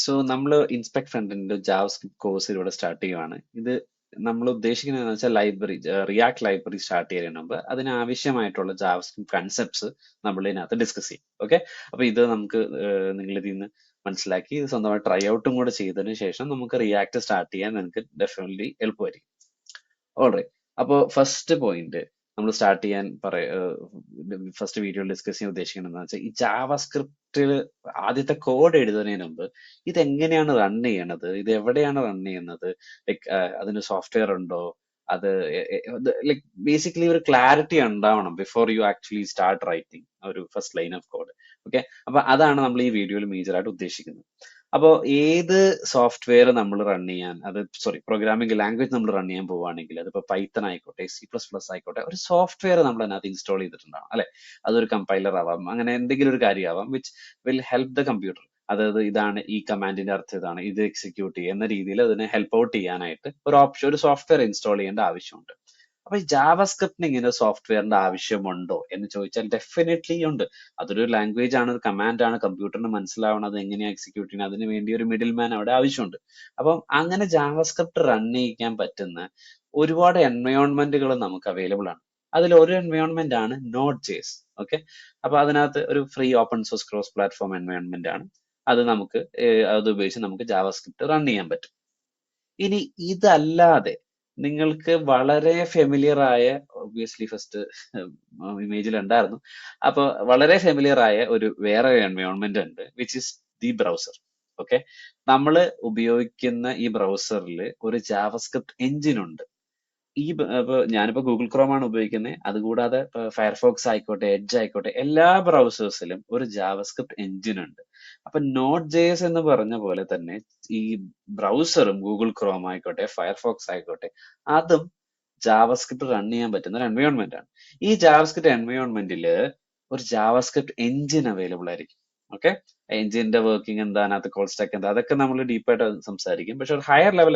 So നമ്മൾ inspect ഫ്രണ്ടിന്റെ JavaScript course ഇവിടെ സ്റ്റാർട്ട് ചെയ്യുവാണ്. ഇത് നമ്മൾ ഉദ്ദേശിക്കുന്നത് എന്ന് വെച്ചാൽ ലൈബ്രറി റിയാക്ട് ലൈബ്രറി സ്റ്റാർട്ട് ചെയ്യുന്നതിന് മുമ്പ് അതിനാവശ്യമായിട്ടുള്ള ജാവാസ്ക്രിപ്റ്റ് കൺസെപ്റ്റ്സ് നമ്മൾ ഇതിനകത്ത് ഡിസ്കസ് ചെയ്യും. ഓക്കെ, അപ്പൊ ഇത് നമുക്ക് നിങ്ങൾ ഇതിൽ നിന്ന് മനസ്സിലാക്കി ഇത് സ്വന്തമായി ട്രൈ ഔട്ടും കൂടെ ചെയ്തതിന് ശേഷം നമുക്ക് റിയാക്ട് സ്റ്റാർട്ട് ചെയ്യാൻ നിങ്ങൾക്ക് ഡെഫിനറ്റ്ലി എളുപ്പമായിരിക്കും. ഓൾറൈറ്റ്, അപ്പോൾ ഫസ്റ്റ് പോയിന്റ് നമ്മൾ സ്റ്റാർട്ട് ചെയ്യാൻ ഫസ്റ്റ് വീഡിയോയിൽ ഡിസ്കസ് ചെയ്യാൻ ഉദ്ദേശിക്കുന്നത് വെച്ചാൽ ഈ ജാവാസ്ക്രിപ്റ്റിൽ ആദ്യത്തെ കോഡ് എഴുതുന്നതിന് മുമ്പ് ഇത് എങ്ങനെയാണ് റൺ ചെയ്യണത്, ഇത് എവിടെയാണ് റൺ ചെയ്യുന്നത്, ലൈക്ക് അതിന് സോഫ്റ്റ്വെയർ ഉണ്ടോ, അത് ലൈക്ക് ബേസിക്കലി ഒരു ക്ലാരിറ്റി ഉണ്ടാവണം before you actually start writing ഒരു first line of code. Okay, അപ്പൊ അതാണ് നമ്മൾ ഈ വീഡിയോയിൽ മേജർ ആയിട്ട് ഉദ്ദേശിക്കുന്നത്. അപ്പോൾ ഏത് സോഫ്റ്റ്വെയർ നമ്മൾ റൺ ചെയ്യാൻ പ്രോഗ്രാമിംഗ് ലാംഗ്വേജ് നമ്മൾ റൺ ചെയ്യാൻ പോവുകയാണെങ്കിൽ അതിപ്പോൾ പൈത്തൺ ആയിക്കോട്ടെ, C++ ആയിക്കോട്ടെ, ഒരു സോഫ്റ്റ്വെയർ നമ്മൾ അതിനകത്ത് ഇൻസ്റ്റാൾ ചെയ്തിട്ടുണ്ടാവും അല്ലെ. അതൊരു കമ്പൈലർ ആവാം, അങ്ങനെ എന്തെങ്കിലും ഒരു കാര്യമാവാം which will help the computer. അതായത് ഇതാണ് ഈ കമാൻഡിന്റെ അർത്ഥം, ഇതാണ് ഇത് എക്സിക്യൂട്ട് ചെയ്യുക എന്ന രീതിയിൽ അതിനെ ഹെൽപ്പ് ഔട്ട് ചെയ്യാനായിട്ട് ഒരു സോഫ്റ്റ്വെയർ ഇൻസ്റ്റാൾ ചെയ്യേണ്ട ആവശ്യമുണ്ട്. അപ്പൊ ഈ ജാവാസ്ക്രിപ്റ്റിന് ഇങ്ങനെ സോഫ്റ്റ്വെയറിന്റെ ആവശ്യമുണ്ടോ എന്ന് ചോദിച്ചാൽ ഡെഫിനറ്റ്ലി ഉണ്ട്. അതൊരു ലാംഗ്വേജ് ആണ്, ഒരു കമാൻഡ് ആണ്, കമ്പ്യൂട്ടറിന് മനസ്സിലാവണം അത് എങ്ങനെയാണ് എക്സിക്യൂട്ട് ചെയ്യുന്നത്, അതിന് വേണ്ടി ഒരു മിഡിൽ മാൻ അവിടെ ആവശ്യമുണ്ട്. അപ്പം അങ്ങനെ ജാവാസ്ക്രിപ്റ്റ് റൺ ചെയ്യിക്കാൻ പറ്റുന്ന ഒരുപാട് എൻവയോൺമെന്റുകൾ നമുക്ക് അവൈലബിൾ ആണ്. അതിൽ ഒരു എൻവയോൺമെന്റ് ആണ് Node.js. ഓക്കെ, അപ്പൊ അതിനകത്ത് ഒരു free open source cross platform environment ആണ്. അത് നമുക്ക് അത് ഉപയോഗിച്ച് നമുക്ക് ജാവാസ്ക്രിപ്റ്റ് റൺ ചെയ്യാൻ പറ്റും. ഇനി ഇതല്ലാതെ നിങ്ങൾക്ക് വളരെ ഫെമിലിയർ ആയ, ഒബ്വിയസ്ലി ഫസ്റ്റ് ഇമേജിൽ ഉണ്ടായിരുന്നു, അപ്പൊ വളരെ ഫെമിലിയർ ആയ ഒരു വേറെ എൻവയോൺമെന്റ് ഉണ്ട് which is the browser. Okay, നമ്മൾ ഉപയോഗിക്കുന്ന ഈ ബ്രൗസറിൽ ഒരു ജാവാസ്ക്രിപ്റ്റ് എഞ്ചിൻ ഉണ്ട്. ഇപ്പൊ ഞാനിപ്പോ ഗൂഗിൾ ക്രോം ആണ് ഉപയോഗിക്കുന്നത്. അതുകൂടാതെ ഫയർഫോക്സ് ആയിക്കോട്ടെ, എഡ്ജ് ആയിക്കോട്ടെ, എല്ലാ ബ്രൗസേഴ്സിലും ഒരു ജാവാസ്ക്രിപ്റ്റ് എഞ്ചിൻ ഉണ്ട്. അപ്പൊ Node.js എന്ന് പറഞ്ഞ പോലെ തന്നെ ഈ ബ്രൗസറും ഗൂഗിൾ ക്രോം ആയിക്കോട്ടെ, ഫയർഫോക്സ് ആയിക്കോട്ടെ, അതും ജാവാസ്ക്രിപ്റ്റ് റൺ ചെയ്യാൻ പറ്റുന്ന ഒരു എൻവയോൺമെന്റ് ആണ്. ഈ ജാവാസ്ക്രിപ്റ്റ് എൻവയോൺമെന്റിൽ ഒരു ജാവാസ്ക്രിപ്റ്റ് എഞ്ചിൻ അവൈലബിൾ ആയിരിക്കും. ഓക്കെ, എഞ്ചിന്റെ വർക്കിംഗ് എന്താ, അതിനകത്ത് കോൾ സ്റ്റാക്ക് എന്താ, അതൊക്കെ നമ്മൾ ഡീപ്പായിട്ട് സംസാരിക്കും. പക്ഷെ ഒരു ഹയർ ലെവൽ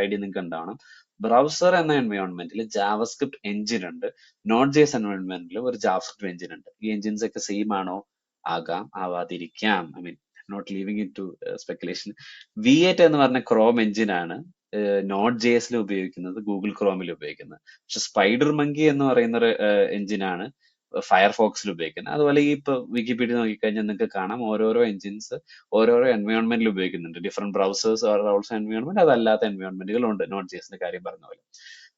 ഐഡിയ നിങ്ങൾക്ക് ഉണ്ടാവണം. ബ്രൗസർ എന്ന എൻവയോൺമെന്റിൽ ജാവാസ്ക്രിപ്റ്റ് എഞ്ചിൻ ഉണ്ട്, Node.js എൻവയോൺമെന്റിൽ ഒരു ജാവാസ്ക്രിപ്റ്റ് എഞ്ചിൻ ഉണ്ട്. ഈ എഞ്ചിൻസ് ഒക്കെ സെയിം ആണോ? ആകാം, ആവാതിരിക്കാം. I mean not leaving it to speculation. V8 എന്ന് പറഞ്ഞ ക്രോം എഞ്ചിൻ ആണ് Node.js ഉപയോഗിക്കുന്നത്, ഗൂഗിൾ ക്രോമിൽ ഉപയോഗിക്കുന്നത്. പക്ഷെ സ്പൈഡർ മങ്കി എന്ന് പറയുന്ന ഒരു എഞ്ചിനാണ് ഫയർഫോക്സിൽ ഉപയോഗിക്കുന്നത്. അതുപോലെ ഈ ഇപ്പൊ വിക്കിപീഡിയ നോക്കിക്കഴിഞ്ഞാൽ നിങ്ങൾക്ക് കാണാം ഓരോരോ എഞ്ചിൻസ് ഓരോരോ എൻവയോൺമെന്റിൽ ഉപയോഗിക്കുന്നുണ്ട്. Different browsers are also environment, അതല്ലാത്ത എൻവയോൺമെന്റുകളുണ്ട് Node.js കാര്യം പറഞ്ഞ പോലെ.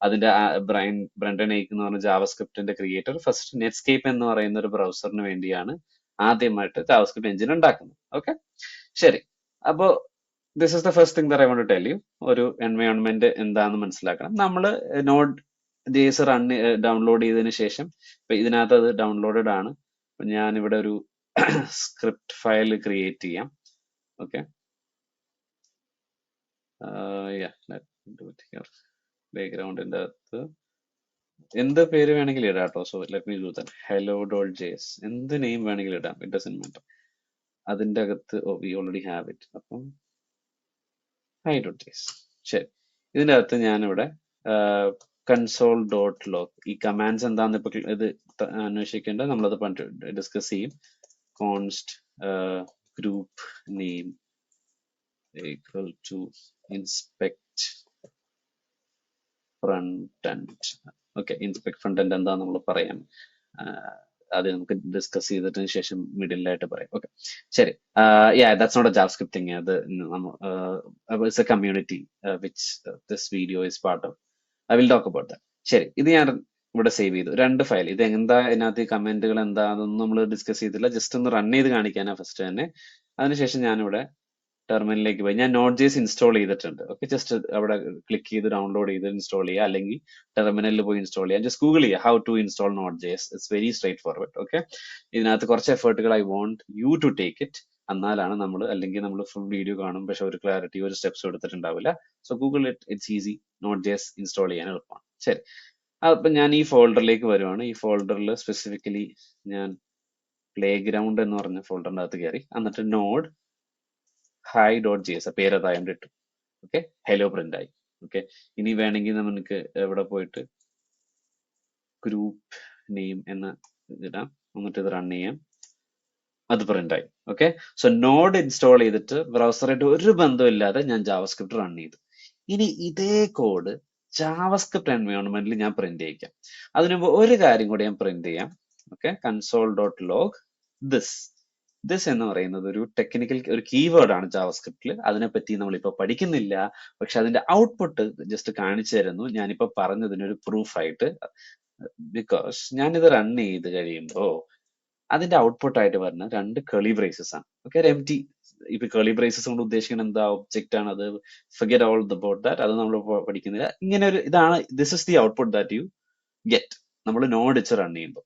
അതിന്റെ ബ്രണ്ടൻ എയ്ക്ക് എന്ന് പറഞ്ഞ ജാവാസ്ക്രിപ്റ്റിന്റെ ക്രിയേറ്റർ ഫസ്റ്റ് നെറ്റ്സ്കേപ്പ് എന്ന് പറയുന്ന ഒരു ബ്രൗസറിന് വേണ്ടിയാണ് ആദ്യമായിട്ട് ജാവാസ്ക്രിപ്റ്റ് എഞ്ചിൻ ഉണ്ടാക്കുന്നത്. ഓക്കെ, ശരി. അപ്പോ this is the first thing that I want to tell you. ഒരു എൻവയോൺമെന്റ് എന്താന്ന് മനസ്സിലാക്കണം. നമ്മൾ Node.js ഡൗൺലോഡ് ചെയ്തതിന് ശേഷം ഇപ്പൊ ഇതിനകത്ത് അത് ഡൗൺലോഡഡ് ആണ്. ഞാൻ ഇവിടെ ഒരു സ്ക്രിപ്റ്റ് ഫയൽ ക്രിയേറ്റ് ചെയ്യാം. ഓക്കെ, ബാക്ക്ഗ്രൗണ്ടിന്റെ അകത്ത് എന്ത് പേര് വേണമെങ്കിലും ഇടാം കേട്ടോ. So let me do that. hello.js എന്ത് നെയിം വേണമെങ്കിലും ഇടാം, ഇറ്റ് ഡസന്റ് മാറ്റർ. അതിന്റെ അകത്ത് വി ഓൾറെഡി ഹാവ് ഇറ്റ്. അപ്പം hi.js. ശരി, ഇതിന്റെ അകത്ത് ഞാനിവിടെ console.log ഈ കമാൻഡ്സ് എന്താന്ന് ഇപ്പൊ ഇത് അന്വേഷിക്കേണ്ട, നമ്മളത് ഡിസ്കസ് ചെയ്യും. Const group name equal to inspect front end. Okay, inspect front end എന്താന്ന് നമ്മൾ പറയാം. അത് നമുക്ക് ഡിസ്കസ് ചെയ്തതിന് ശേഷം മിഡിലായിട്ട് പറയാം. ഓക്കെ, ശരി. That's not a JavaScript thing. അത് it's a community which this video is part of. I will talk about that. ശരി, ഇത് ഞാൻ ഇവിടെ സേവ് ചെയ്തു, രണ്ട് ഫയൽ. ഇത് എന്താ, ഇതിനകത്ത് കമന്റുകൾ എന്താ, അതൊന്നും നമ്മൾ ഡിസ്കസ് ചെയ്തില്ല. ജസ്റ്റ് ഒന്ന് റൺ ചെയ്ത് കാണിക്കാനാ ഫസ്റ്റ് തന്നെ. അതിനുശേഷം ഞാനിവിടെ ടെർമിനലിലേക്ക് പോയി ഞാൻ Node.js ഇൻസ്റ്റാൾ ചെയ്തിട്ടുണ്ട്. ഓക്കെ, ജസ്റ്റ് അവിടെ ക്ലിക്ക് ചെയ്ത് ഡൗൺലോഡ് ചെയ്ത് ഇൻസ്റ്റാൾ ചെയ്യുക, അല്ലെങ്കിൽ ടെർമിനലിൽ പോയി ഇൻസ്റ്റാൾ ചെയ്യുക. ജസ്റ്റ് ഗൂഗിൾ ചെയ്യുക how to install Node.js. It's very straightforward. Okay, ഇതിനകത്ത് കുറച്ച് എഫേർട്ടുകൾ I want you to take it. എന്നാലാണ് നമ്മൾ, അല്ലെങ്കിൽ നമ്മൾ ഫുൾ വീഡിയോ കാണും പക്ഷെ ഒരു ക്ലാരിറ്റി, ഒരു സ്റ്റെപ്സ് എടുത്തിട്ടുണ്ടാവില്ല. So google it, it's easy. Node.js install ചെയ്യാൻ എളുപ്പമാണ്. ശരി, അപ്പൊ ഞാൻ ഈ ഫോൾഡറിലേക്ക് വരുവാണ്. ഈ ഫോൾഡറിൽ സ്പെസിഫിക്കലി ഞാൻ പ്ലേ ഗ്രൗണ്ട് എന്ന് പറഞ്ഞ ഫോൾഡറിന്റെ അകത്ത് കയറി, എന്നിട്ട് നോഡ് hi.js പേര് അതായത് ഇട്ടു. ഓക്കെ, ഹലോ പ്രിന്റ് ആയി. ഓക്കെ, ഇനി വേണമെങ്കിൽ നമുക്ക് എവിടെ പോയിട്ട് ഗ്രൂപ്പ് നെയിം എന്ന് ഇടാം, എന്നിട്ട് ഇത് റൺ ചെയ്യാം. അത് പ്രിന്റ് ആയി. ഓക്കെ, സോ നോഡ് ഇൻസ്റ്റാൾ ചെയ്തിട്ട് ബ്രൗസറായിട്ട് ഒരു ബന്ധമില്ലാതെ ഞാൻ ജാവാസ്ക്രിപ്റ്റ് റൺ ചെയ്തു. ഇനി ഇതേ കോഡ് ജാവാസ്ക്രിപ്റ്റ് എൻവയോൺമെന്റിൽ ഞാൻ പ്രിന്റ് ചെയ്യിക്കാം. അതിനു മുമ്പ് ഒരു കാര്യം കൂടി ഞാൻ പ്രിന്റ് ചെയ്യാം. Okay, console dot log this. This എന്ന് പറയുന്നത് ഒരു ടെക്നിക്കൽ ഒരു കീവേഡ് ആണ് ജാവാസ്ക്രിപ്റ്റിൽ. അതിനെപ്പറ്റി നമ്മളിപ്പോ പഠിക്കുന്നില്ല. പക്ഷെ അതിന്റെ ഔട്ട്പുട്ട് ജസ്റ്റ് കാണിച്ചു തരുന്നു, ഞാനിപ്പോ പറഞ്ഞതിനൊരു പ്രൂഫ് ആയിട്ട്. ബിക്കോസ് ഞാനിത് റൺ ചെയ്ത് കഴിയുമ്പോ അതിന്റെ ഔട്ട്പുട്ട് ആയിട്ട് വരുന്ന രണ്ട് കേളി ബ്രേസസ് ആണ്. ഓക്കെ, ഒരു എം ടി. ഇപ്പൊ കേളി ബ്രേസസ് കൊണ്ട് ഉദ്ദേശിക്കുന്നത് എന്താ, ഒബ്ജക്റ്റ് ആണ് അത്. ഫർഗെറ്റ് ഓൾ അബൌട്ട് ദാറ്റ്, അത് നമ്മൾ പഠിക്കുന്നില്ല. ഇങ്ങനെ ഒരു ഇതാണ്, this is the output that you get നമ്മൾ നോഡ് വെച്ച് റൺ ചെയ്യുമ്പോൾ.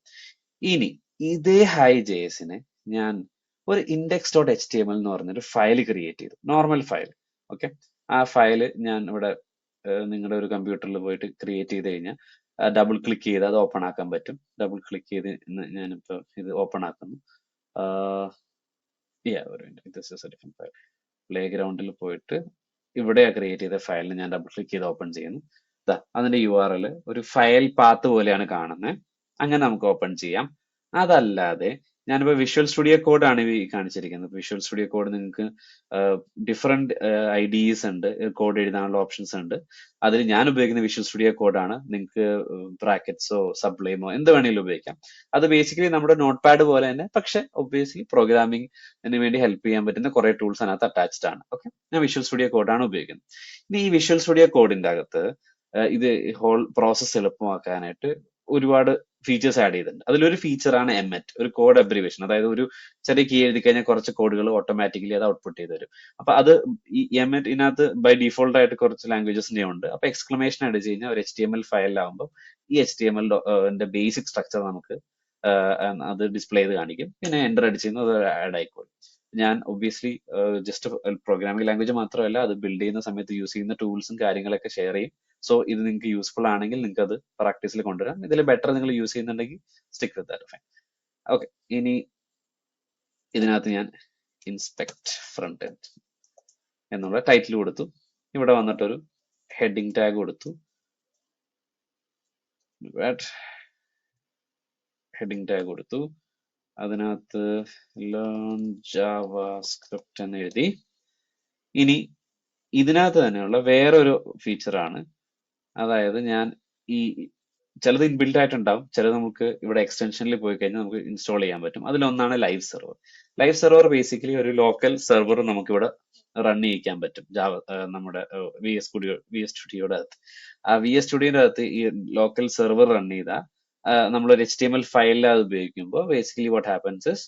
ഇനി ഇതേ ഹൈ ജെഎസിനെ ഞാൻ ഒരു index dot H T M L എന്ന് പറഞ്ഞൊരു ഫയൽ ക്രിയേറ്റ് ചെയ്തു, നോർമൽ ഫയൽ. ഓക്കെ, ആ ഫയല് ഞാൻ ഇവിടെ നിങ്ങളുടെ ഒരു കമ്പ്യൂട്ടറിൽ പോയിട്ട് ക്രിയേറ്റ് ചെയ്ത് കഴിഞ്ഞാൽ ഡബിൾ ക്ലിക്ക് ചെയ്ത് അത് ഓപ്പൺ ആക്കാൻ പറ്റും. ഡബിൾ ക്ലിക്ക് ചെയ്ത് ഞാനിപ്പോ ഇത് ഓപ്പൺ ആക്കുന്നു. ഒരു minute, this is A different file. Play ഗ്രൗണ്ടിൽ പോയിട്ട് ഇവിടെ ക്രിയേറ്റ് ചെയ്ത ഫയലിന് ഞാൻ ഡബിൾ ക്ലിക്ക് ചെയ്ത് ഓപ്പൺ ചെയ്യുന്നു. അതിന്റെ URL ഒരു ഫയൽ പാത്ത് പോലെയാണ് കാണുന്നത്. അങ്ങനെ നമുക്ക് ഓപ്പൺ ചെയ്യാം. അതല്ലാതെ ഞാനിപ്പോ വിഷ്വൽ സ്റ്റുഡിയോ കോഡ് ആണ് ഈ കാണിച്ചിരിക്കുന്നത്. വിഷ്വൽ സ്റ്റുഡിയോ കോഡ് നിങ്ങൾക്ക് ഡിഫറെന്റ് IDEs ഉണ്ട്, കോഡ് എഴുതാനുള്ള ഓപ്ഷൻസ് ഉണ്ട്. അതിൽ ഞാൻ ഉപയോഗിക്കുന്ന വിഷ്വൽ സ്റ്റുഡിയോ കോഡാണ്. നിങ്ങൾക്ക് ബ്രാക്കറ്റ്സോ സബ്ലൈമോ എന്ത് വേണമെങ്കിലും ഉപയോഗിക്കാം. അത് ബേസിക്കലി നമ്മുടെ നോട്ട് പാഡ് പോലെ തന്നെ, പക്ഷെ ഒബ്വിയസ്ലി പ്രോഗ്രാമിംഗിന് വേണ്ടി ഹെൽപ്പ് ചെയ്യാൻ പറ്റുന്ന കുറെ ടൂൾസ് അതിനകത്ത് അറ്റാച്ച്ഡ് ആണ്. ഓക്കെ, ഞാൻ വിഷ്വൽ സ്റ്റുഡിയോ കോഡാണ് ഉപയോഗിക്കുന്നത്. ഇനി ഈ വിഷ്വൽ സ്റ്റുഡിയോ കോഡിന്റെ അകത്ത് ഇത് ഹോൾ പ്രോസസ്സ് എളുപ്പമാക്കാനായിട്ട് ഒരുപാട് ഫീച്ചേഴ്സ് ആഡ് ചെയ്തിട്ടുണ്ട്. അതിലൊരു ഫീച്ചറാണ് എംഎറ്റ്, ഒരു കോഡ് അബ്രിവേഷൻ. അതായത് ഒരു ചെറിയ കീ എഴുതി കഴിഞ്ഞാൽ കുറച്ച് കോഡുകൾ ഓട്ടോമാറ്റിക്കലി അത് ഔട്ട്പുട്ട് ചെയ്ത് തരും. അപ്പൊ അത് ഈ എംഎറ്റ് ഇതിനകത്ത് ബൈ ഡിഫോൾട്ട് ആയിട്ട് കുറച്ച് ലാംഗ്വേജസിന്റെ ഉണ്ട്. അപ്പൊ എക്സ്ക്ലമേഷൻ അടിച്ച് കഴിഞ്ഞാൽ ഒരു HTML ഫയലിലാവുമ്പോൾ ഈ HTML ബേസിക് സ്ട്രക്ചർ നമുക്ക് അത് ഡിസ്പ്ലേ ചെയ്ത് കാണിക്കും. പിന്നെ എന്റർ അടിച്ച് കഴിഞ്ഞാൽ അത് ആഡ് ആയിക്കോളും. ഞാൻ ഒബ്വിയസ്ലി ജസ്റ്റ് പ്രോഗ്രാമിംഗ് ലാംഗ്വേജ് മാത്രമല്ല, അത് ബിൽഡ് ചെയ്യുന്ന സമയത്ത് യൂസ് ചെയ്യുന്ന ടൂൾസും കാര്യങ്ങളൊക്കെ ഷെയർ ചെയ്യും. സോ ഇത് നിങ്ങൾക്ക് യൂസ്ഫുൾ ആണെങ്കിൽ നിങ്ങൾക്ക് അത് പ്രാക്ടീസിൽ കൊണ്ടുവരാം. ഇതിൽ ബെറ്റർ നിങ്ങൾ യൂസ് ചെയ്യുന്നുണ്ടെങ്കിൽ stick with that. Fine. Okay, ഇനി ഇതിനകത്ത് ഞാൻ ഇൻസ്പെക്ട് ഫ്രണ്ട് എൻഡ് എന്നുള്ള ടൈറ്റിൽ കൊടുത്തു. ഇവിടെ വന്നിട്ടൊരു ഹെഡിങ് ടാഗ് കൊടുത്തു. ഹെഡിങ് ടാഗ് കൊടുത്തു. അതിനകത്ത് ലേൺ ജാവാസ്ക്രിപ്റ്റ് എന്ന് എഴുതി. ഇനി ഇതിനകത്ത് തന്നെയുള്ള വേറൊരു ഫീച്ചറാണ്, അതായത് ഞാൻ ഈ ചിലത് ഇൻബിൽഡ് ആയിട്ടുണ്ടാവും, ചിലത് നമുക്ക് ഇവിടെ എക്സ്റ്റൻഷനിൽ പോയി കഴിഞ്ഞാൽ നമുക്ക് ഇൻസ്റ്റാൾ ചെയ്യാൻ പറ്റും. അതിലൊന്നാണ് live server. Live server basically ഒരു ലോക്കൽ സെർവർ നമുക്ക് ഇവിടെ റൺ ചെയ്യിക്കാൻ പറ്റും നമ്മുടെ VS സ്റ്റുഡിയോയുടെ അകത്ത്. ആ VS സ്റ്റുഡിയോയുടെ അകത്ത് ഈ ലോക്കൽ സെർവർ റൺ ചെയ്താൽ നമ്മളൊരു HTML ഫയലിൽ അത് ഉപയോഗിക്കുമ്പോൾ ബേസിക്കലി വാട്ട് ഹാപ്പൻസ് ഇസ്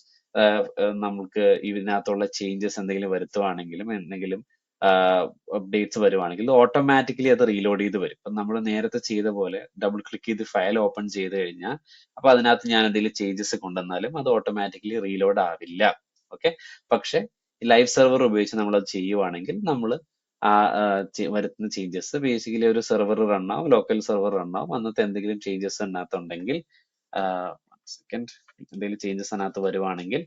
നമുക്ക് ഇതിനകത്തുള്ള ചേഞ്ചസ് എന്തെങ്കിലും വരുത്തുവാണെങ്കിലും എന്തെങ്കിലും അപ്ഡേറ്റ്സ് വരുവാണെങ്കിൽ ഓട്ടോമാറ്റിക്കലി അത് റീലോഡ് ചെയ്ത് വരും. ഇപ്പം നമ്മൾ നേരത്തെ ചെയ്ത പോലെ ഡബിൾ ക്ലിക്ക് ചെയ്ത് ഫയൽ ഓപ്പൺ ചെയ്ത് കഴിഞ്ഞാൽ അപ്പൊ അതിനകത്ത് ഞാൻ എന്തെങ്കിലും ചേഞ്ചസ് കൊണ്ടുവന്നാലും അത് ഓട്ടോമാറ്റിക്കലി റീലോഡ് ആവില്ല. ഓക്കെ, പക്ഷെ ലൈവ് സെർവർ ഉപയോഗിച്ച് നമ്മൾ അത് ചെയ്യുവാണെങ്കിൽ നമ്മൾ വരുത്തുന്ന ചേഞ്ചസ് ബേസിക്കലി ഒരു സെർവർ റൺ ആവും, ലോക്കൽ സെർവർ റൺ ആവും. അന്നത്തെ എന്തെങ്കിലും ചേഞ്ചസ് അതിനകത്തുണ്ടെങ്കിൽ സെക്കൻഡ് എന്തെങ്കിലും ചേഞ്ചസ് അതിനകത്ത് വരുവാണെങ്കിൽ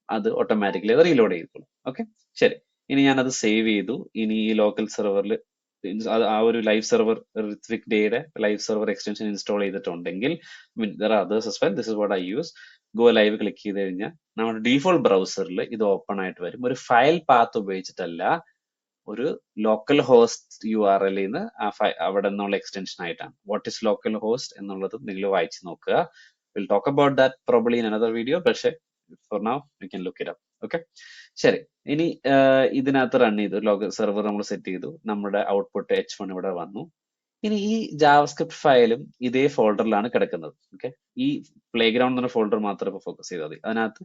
അത് ഓട്ടോമാറ്റിക്കലി അത് റീലോഡ് ചെയ്തോളും. ഓക്കെ, ശരി. ഇനി ഞാനത് സേവ് ചെയ്തു. ഇനി ഈ ലോക്കൽ സെർവറിൽ ആ ഒരു ലൈവ് സെർവർ ഋത്വിക് ഡേയുടെ ലൈവ് സെർവർ എക്സ്റ്റൻഷൻ ഇൻസ്റ്റാൾ ചെയ്തിട്ടുണ്ടെങ്കിൽ others as well, this is what I use. Go live click ചെയ്ത് കഴിഞ്ഞാൽ നമ്മുടെ ഡീഫോൾട്ട് ബ്രൗസറിൽ ഇത് ഓപ്പൺ ആയിട്ട് വരും. ഒരു ഫയൽ പാത്ത് ഉപയോഗിച്ചിട്ടല്ല, ഒരു ലോക്കൽ ഹോസ്റ്റ് URL ന്ന് അവിടെ നിന്നുള്ള എക്സ്റ്റൻഷൻ ആയിട്ടാണ്. വാട്ട് ഇസ് ലോക്കൽ ഹോസ്റ്റ് എന്നുള്ളത് നിങ്ങൾ വായിച്ചു നോക്കുക. Will talk about that probably in another video, പക്ഷെ for now you can look it up. Okay, ശരി. ഇനി ഇതിനകത്ത് റൺ ചെയ്തു, ലോക്കൽ സെർവർ നമ്മൾ സെറ്റ് ചെയ്തു, നമ്മുടെ ഔട്ട്പുട്ട് H1 ഇവിടെ വന്നു. ഇനി ഈ ജാവാസ്ക്രിപ്റ്റ് ഫയലും ഇതേ ഫോൾഡറിലാണ് കിടക്കുന്നത്. ഓക്കെ, ഈ പ്ലേ ഗ്രൗണ്ട് എന്ന ഫോൾഡർ മാത്രം ഇപ്പൊ ഫോക്കസ് ചെയ്താൽ മതി. അതിനകത്ത്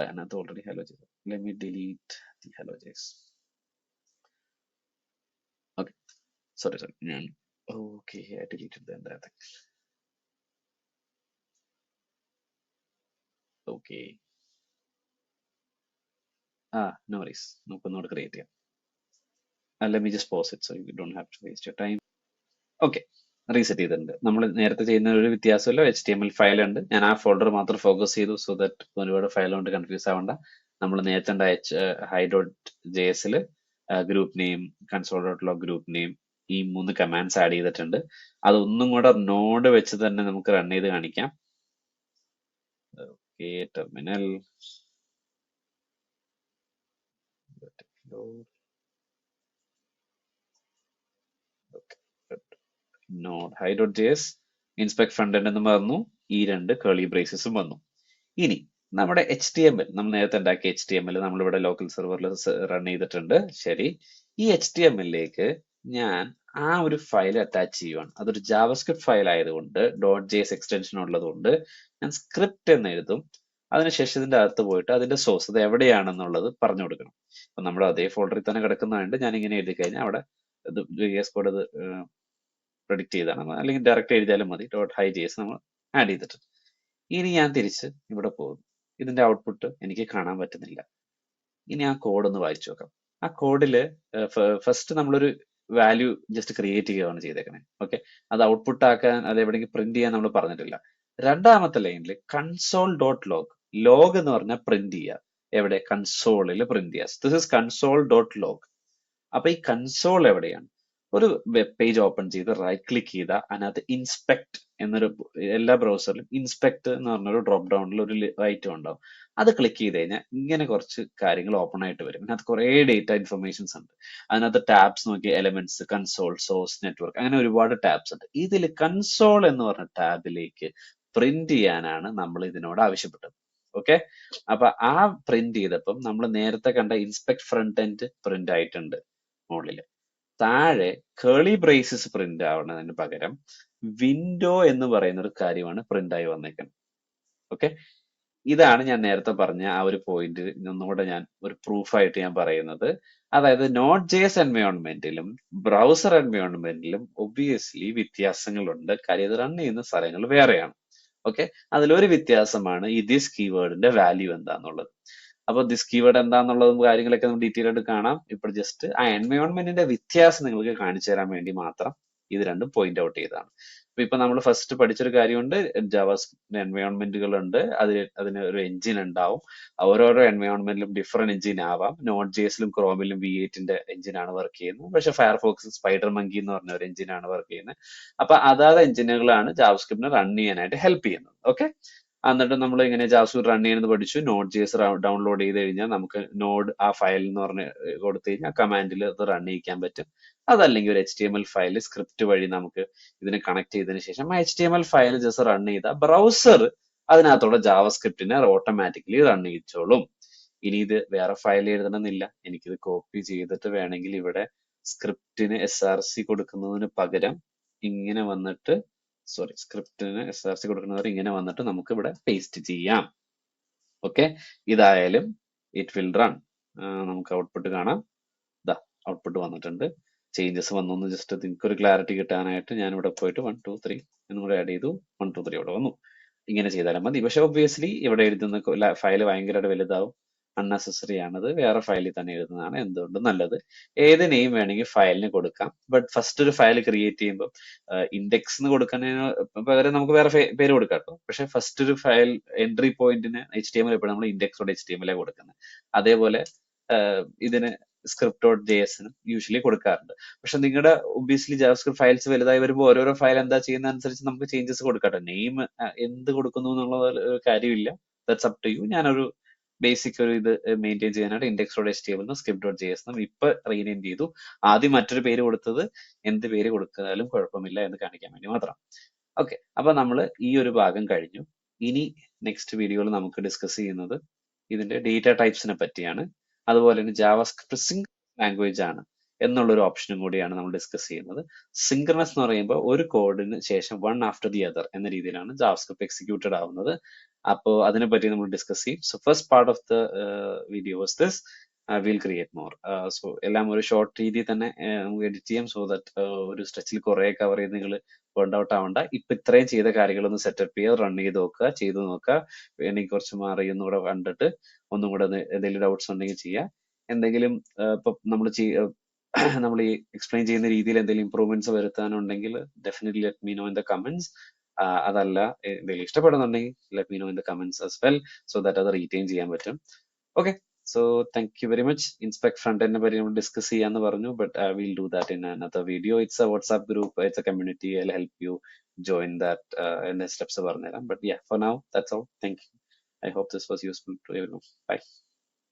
അതിനകത്ത് ഓൾറെഡി ഹലോ ചെയ്തു. Let me delete the hello JS. Okay, sorry ഞാൻ okay I deleted the entire thing. Okay, no worries, നമുക്ക് ഒന്നുകൂടെ ക്രിയേറ്റ് ചെയ്യാം. let me just pause it so you don't have to waste your time. Okay, reset ചെയ്തിട്ടുണ്ട്. നമ്മൾ നേരത്തെ ചെയ്യുന്ന ഒരു വ്യത്യാസമല്ലോ, HTML file ഉണ്ട്. ഞാൻ ആ ഫോൾഡർ മാത്രം ഫോക്കസ് ചെയ്തു, സോ ദാറ്റ് ഒരുപാട് ഫയൽ കൊണ്ട് കൺഫ്യൂസ് ആവണ്ട. നമ്മൾ നേരത്തെ hi.js group name, console dot log group name, ഈ 3 കമാൻഡ്സ് ആഡ് ചെയ്തിട്ടുണ്ട്. അതൊന്നും കൂടെ നോഡ് വെച്ച് തന്നെ നമുക്ക് റൺ ചെയ്ത് കാണിക്കാം. A terminal. Let it load. Okay. Node hi.js inspect frontend എന്ന് പറഞ്ഞു. ഈ രണ്ട് കേളി ബ്രേസസും വന്നു. ഇനി നമ്മുടെ HTML നമ്മൾ നേരത്തെ ഉണ്ടാക്കിയ HTML നമ്മളിവിടെ ലോക്കൽ സെർവറിൽ റൺ ചെയ്തിട്ടുണ്ട്. ശരി, ഈ HTML-ലേക്ക് ഞാൻ ആ ഒരു ഫയൽ അറ്റാച്ച് ചെയ്യുവാണ്. അതൊരു ജാവാസ്ക്രിപ്റ്റ് ഫയൽ ആയതുകൊണ്ട് .js എക്സ്റ്റൻഷൻ ഉള്ളതുകൊണ്ട് ഞാൻ സ്ക്രിപ്റ്റ് എന്ന് എഴുതും. അതിനുശേഷം ഇതിന്റെ അകത്ത് പോയിട്ട് അതിന്റെ സോഴ്സ് അത് എവിടെയാണെന്നുള്ളത് പറഞ്ഞു കൊടുക്കണം. അപ്പൊ നമ്മൾ അതേ ഫോൾഡറിൽ തന്നെ കിടക്കുന്നതുകൊണ്ട് ഞാൻ ഇങ്ങനെ എഴുതി കഴിഞ്ഞാൽ അവിടെ ഇത് JS കോഡ് അത് പ്രൊഡിക്റ്റ് ചെയ്താണ്, അല്ലെങ്കിൽ ഡയറക്റ്റ് എഴുതിയാലും മതി. .hi.js നമ്മൾ ആഡ് ചെയ്തിട്ടുണ്ട്. ഇനി ഞാൻ തിരിച്ച് ഇവിടെ പോകുന്നു. ഇതിന്റെ ഔട്ട്പുട്ട് എനിക്ക് കാണാൻ പറ്റുന്നില്ല. ഇനി ആ കോഡ് ഒന്ന് വായിച്ചു നോക്കാം. ആ കോഡില് ഫസ്റ്റ് നമ്മളൊരു വാല്യൂ ജസ്റ്റ് ക്രിയേറ്റ് ചെയ്യുകയാണ് ചെയ്തേക്കണേ. ഓക്കെ, അത് ഔട്ട്പുട്ട് ആക്കാൻ അത് എവിടെയെങ്കിലും പ്രിന്റ് ചെയ്യാൻ നമ്മൾ പറഞ്ഞിട്ടില്ല. രണ്ടാമത്തെ ലൈനിൽ console.log ലോഗ് എന്ന് പറഞ്ഞാൽ പ്രിന്റ് ചെയ്യുക. എവിടെ? കൺസോളിൽ പ്രിന്റ് ചെയ്യുക. This is console.log. അപ്പൊ ഈ കൺസോൾ എവിടെയാണ്? ഒരു വെബ് പേജ് ഓപ്പൺ ചെയ്ത് റൈറ്റ് ക്ലിക്ക് ചെയ്ത അതിനകത്ത് ഇൻസ്പെക്ട് എന്നൊരു, എല്ലാ ബ്രൗസറിലും ഇൻസ്പെക്ട് എന്ന് പറഞ്ഞൊരു ഡ്രോപ്പ് ഡൗണിൽ ഒരു ഐറ്റം ഉണ്ടാവും. അത് ക്ലിക്ക് ചെയ്ത് കഴിഞ്ഞാൽ ഇങ്ങനെ കുറച്ച് കാര്യങ്ങൾ ഓപ്പൺ ആയിട്ട് വരും. അതിനകത്ത് കുറെ ഡേറ്റ ഇൻഫർമേഷൻസ് ഉണ്ട്. അതിനകത്ത് ടാബ്സ് നോക്കി എലമെന്റ്സ്, കൺസോൾ, സോഴ്സ്, നെറ്റ്വർക്ക്, അങ്ങനെ ഒരുപാട് ടാബ്സ് ഉണ്ട്. ഇതിൽ കൺസോൾ എന്ന് പറഞ്ഞ ടാബിലേക്ക് പ്രിന്റ് ചെയ്യാനാണ് നമ്മൾ ഇതിനോട് ആവശ്യപ്പെട്ടത്. ഓക്കെ, അപ്പൊ ആ പ്രിന്റ് ചെയ്തപ്പം നമ്മൾ നേരത്തെ കണ്ട ഇൻസ്പെക്ട് ഫ്രണ്ട് എൻഡ് പ്രിന്റ് ആയിട്ടുണ്ട് മുകളില്. താഴെ കേളി ബ്രേസസ് പ്രിന്റ് ആവുന്നതിന് പകരം വിൻഡോ എന്ന് പറയുന്ന ഒരു കാര്യമാണ് പ്രിന്റ് ആയി വന്നേക്കുന്നത്. ഓക്കെ, ഇതാണ് ഞാൻ നേരത്തെ പറഞ്ഞ ആ ഒരു പോയിന്റ് ഒന്നുകൂടെ ഞാൻ ഒരു പ്രൂഫായിട്ട് ഞാൻ പറയുന്നത്. അതായത് Node.js എൻവയോൺമെന്റിലും ബ്രൗസർ എൻവയോൺമെന്റിലും ഒബിയസ്ലി വ്യത്യാസങ്ങളുണ്ട്. കാര്യം ഇത് റൺ ചെയ്യുന്ന സ്ഥലങ്ങൾ വേറെയാണ്. ഓക്കെ, അതിലൊരു വ്യത്യാസമാണ് ഈ ദിസ് കീവേഡിന്റെ വാല്യൂ എന്താന്നുള്ളത്. അപ്പൊ ദിസ് കീവേഡ് എന്താന്നുള്ളതും കാര്യങ്ങളൊക്കെ നമുക്ക് ഡീറ്റെയിൽ ആയിട്ട് കാണാം. ഇപ്പോൾ ജസ്റ്റ് ആ എൻവയോൺമെന്റിന്റെ വ്യത്യാസം നിങ്ങൾക്ക് കാണിച്ചു തരാൻ വേണ്ടി മാത്രം ഇത് രണ്ടും പോയിന്റ് ഔട്ട് ചെയ്തതാണ്. അപ്പൊ ഇപ്പൊ നമ്മൾ ഫസ്റ്റ് പഠിച്ചൊരു കാര്യമുണ്ട്, ജാവാസ്ക്രിപ്റ്റ് എൻവയോൺമെന്റുകൾ ഉണ്ട്, അതിന് ഒരു എഞ്ചിൻ ഉണ്ടാവും. ഓരോരോ എൻവയോൺമെന്റിലും ഡിഫറെന്റ് എഞ്ചിൻ ആവാം. Node.js-ലും ക്രോമിലും V8-ന്റെ എഞ്ചിനാണ് വർക്ക് ചെയ്യുന്നത്. പക്ഷെ ഫയർഫോക്സ് സ്പൈഡർ മങ്കി എന്ന് പറഞ്ഞ ഒരു എഞ്ചിനാണ് വർക്ക് ചെയ്യുന്നത്. അപ്പൊ അതാത് എഞ്ചിനുകളാണ് ജാവാസ്ക്രിപ്റ്റിനെ റൺ ചെയ്യാനായിട്ട് ഹെൽപ്പ് ചെയ്യുന്നത്. ഓക്കെ, എന്നിട്ട് നമ്മൾ ഇങ്ങനെ ജാവാസ്ക്രിപ്റ്റ് റൺ ചെയ്യുന്നത് പഠിച്ചു. Node.js ഡൗൺലോഡ് ചെയ്ത് കഴിഞ്ഞാൽ നമുക്ക് നോഡ് ആ ഫയൽ എന്ന് പറഞ്ഞ് കൊടുത്തു കഴിഞ്ഞാൽ കമാൻഡിൽ അത് റൺ ചെയ്യിക്കാൻ പറ്റും. അതല്ലെങ്കിൽ ഒരു HTML ഫയൽ സ്ക്രിപ്റ്റ് വഴി നമുക്ക് ഇതിനെ കണക്ട് ചെയ്തതിനു ശേഷം ആ HTML ഫയൽ ജസ്റ്റ് റൺ ചെയ്ത ബ്രൗസർ അതിനകത്തുള്ള ജാവാസ്ക്രിപ്റ്റിനെ ഓട്ടോമാറ്റിക്കലി റൺ ചെയ്യിച്ചോളും. ഇനി ഇത് വേറെ ഫയൽ എഴുതണമെന്നില്ല. എനിക്കിത് കോപ്പി ചെയ്തിട്ട് വേണമെങ്കിൽ ഇവിടെ സ്ക്രിപ്റ്റിന് SRC കൊടുക്കുന്നതിന് പകരം ഇങ്ങനെ വന്നിട്ട്, സ്ക്രിപ്റ്റിന് SRC കൊടുക്കുന്നവർ ഇങ്ങനെ വന്നിട്ട് നമുക്ക് ഇവിടെ പേസ്റ്റ് ചെയ്യാം. ഓക്കെ, ഇതായാലും ഇറ്റ് വിൽ റൺ. നമുക്ക് ഔട്ട്പുട്ട് കാണാം. ഇതാ ഔട്ട്പുട്ട് വന്നിട്ടുണ്ട്. ചേഞ്ചസ് വന്നു. ജസ്റ്റ് നിങ്ങൾക്ക് ഒരു ക്ലാരിറ്റി കിട്ടാനായിട്ട് ഞാൻ ഇവിടെ പോയിട്ട് 1 2 3 എന്നും കൂടെ ആഡ് ചെയ്തു. 1 2 3 ഇവിടെ വന്നു. ഇങ്ങനെ ചെയ്താലും മതി. പക്ഷെ ഒബ്വിയസ്ലി ഇവിടെ എഴുതുന്ന ഫയൽ ഭയങ്കരമായിട്ട് വലുതാവും. അൺനെസസറി ആണത്. വേറെ ഫയലിൽ തന്നെ എഴുതുന്നതാണ് എന്തുകൊണ്ടും നല്ലത്. ഏത് നെയിം വേണമെങ്കിൽ ഫയലിന് കൊടുക്കാം. ബട്ട് ഫസ്റ്റ് ഒരു ഫയൽ ക്രിയേറ്റ് ചെയ്യുമ്പോൾ ഇൻഡെക്സ് എന്ന് കൊടുക്കുന്നതിന് പകരം നമുക്ക് വേറെ പേര് കൊടുക്കാം കേട്ടോ. പക്ഷെ ഫസ്റ്റ് ഒരു ഫയൽ എൻട്രി പോയിന്റിന് HTML എപ്പോഴും നമ്മൾ index.html കൊടുക്കുന്നത്. അതേപോലെ ഇതിന് script.js-നും യൂഷ്വലി കൊടുക്കാറുണ്ട്. പക്ഷെ നിങ്ങളുടെ ഒബ്വിയസ്ലി ജാവാസ്ക്രിപ്റ്റ് ഫയൽസ് വലുതായി വരുമ്പോൾ ഓരോരോ ഫയൽ എന്താ ചെയ്യുന്ന അനുസരിച്ച് നമുക്ക് ചേഞ്ചസ് കൊടുക്കാം. നെയിം എന്ത് കൊടുക്കുന്നു എന്നുള്ള കാര്യമില്ല. That's up to you. ഞാനൊരു ബേസിക് ഒരു ഇത് മെയിൻറ്റെയിൻ ചെയ്യാനായിട്ട് index.html എന്നും script.js എന്നും ഇപ്പൊ റീനെയിം ചെയ്തു. ആദ്യം മറ്റൊരു പേര് കൊടുത്തത് എന്ത് പേര് കൊടുത്താലും കുഴപ്പമില്ല എന്ന് കാണിക്കാൻ വേണ്ടി മാത്രം. ഓക്കെ, അപ്പൊ നമ്മൾ ഈ ഒരു ഭാഗം കഴിഞ്ഞു. ഇനി നെക്സ്റ്റ് വീഡിയോയിൽ നമുക്ക് ഡിസ്കസ് ചെയ്യുന്നത് ഇതിന്റെ ഡേറ്റ ടൈപ്സിനെ പറ്റിയാണ്. അതുപോലെ തന്നെ ജാവാസ്ക്രിപ്റ്റ് സിങ്ക് ലാംഗ്വേജ് ആണ് എന്നുള്ളൊരു ഓപ്ഷനും കൂടിയാണ് നമ്മൾ ഡിസ്കസ് ചെയ്യുന്നത്. സിങ്ക്രണസ് എന്ന് പറയുമ്പോൾ ഒരു കോഡിന് ശേഷം വൺ ആഫ്റ്റർ ദി അതർ എന്ന രീതിയിലാണ് ജാവാസ്ക്രിപ്റ്റ് എക്സിക്യൂട്ടഡ് ആവുന്നത്. അപ്പോൾ അതിനെപ്പറ്റി നമ്മൾ ഡിസ്കസ് ചെയ്യും. So first part of the video was this. Will create more. So എല്ലാം ഒരു ഷോർട്ട് രീതിയിൽ തന്നെ നമുക്ക് എഡിറ്റ് ചെയ്യാം. സോ ദാറ്റ് ഒരു സ്ട്രെച്ചിൽ കുറെ കവർ ചെയ്ത് നിങ്ങൾ ബേൺ ഔട്ട് ആവണ്ട. ഇപ്പൊ ഇത്രയും ചെയ്ത കാര്യങ്ങളൊന്ന് സെറ്റപ്പ് ചെയ്യുക, റൺ ചെയ്ത് നോക്കുക, ചെയ്ത് നോക്കുക. എനിക്ക് കുറച്ച് മാറി ഒന്നുകൂടെ കണ്ടിട്ട് ഒന്നും കൂടെ എന്തെങ്കിലും ഡൗട്ട്സ് ഉണ്ടെങ്കിൽ ചെയ്യുക. എന്തെങ്കിലും ഇപ്പൊ നമ്മൾ ഈ എക്സ്പ്ലെയിൻ ചെയ്യുന്ന രീതിയിൽ എന്തെങ്കിലും ഇംപ്രൂവ്മെന്റ്സ് വരുത്താനുണ്ടെങ്കിൽ definitely let me know in the comments. അതല്ല എന്തെങ്കിലും ഇഷ്ടപ്പെടുന്നുണ്ടെങ്കിൽ let me know in the comments as well, so that അത് റീറ്റെയിൻ ചെയ്യാൻ പറ്റും. Okay, so thank you very much. Inspect front എൻഡിനെ പറ്റി നമ്മൾ ഡിസ്കസ് ചെയ്യാന്ന് പറഞ്ഞു. But I will do that in another video. It's a WhatsApp group, it's a community. I will help you join that in the steps പറഞ്ഞുതരാം. But yeah, for now that's all. Thank you. I hope this was useful to everyone. Bye.